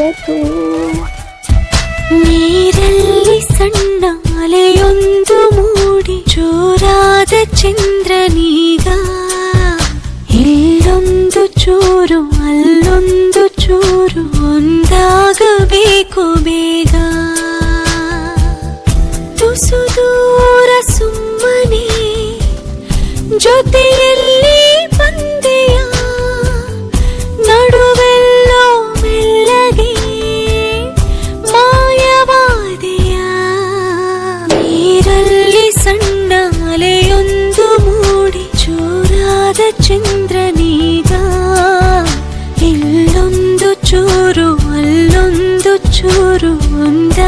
ಬೆರೆತು ನೀರಲ್ಲಿ ಸಣ್ಣ ಅಲೆಯೊಂದು ಮೂಡಿ ಜೋರಾದ ಚಂದ್ರನೀಗ ಇಲ್ಲೊಂದು ಚೂರು ಅಲ್ಲೊಂದು ಚೂರು ಒಂದಾಗಬೇಕು ಬೇಗ ತುಸು ದೂರ ಸುಮ್ಮನೆ ಜೊತೆಯಲ್ಲಿ ಬಂದೆಯ ನಡುವೆಲ್ಲೋ ಮೆಲ್ಲಗೆ ಮಾಯವಾದೆಯ ನೀರಲ್ಲಿ ಸಣ್ಣ ಅಲೆಯೊಂದು ಮೂಡಿ ಜೋರಾದ ಚಂದ್ರನೀಗ ಇಲ್ಲೊಂದು ಚೂರು ಅಲ್ಲೊಂದು ಚೂರು ಒಂದ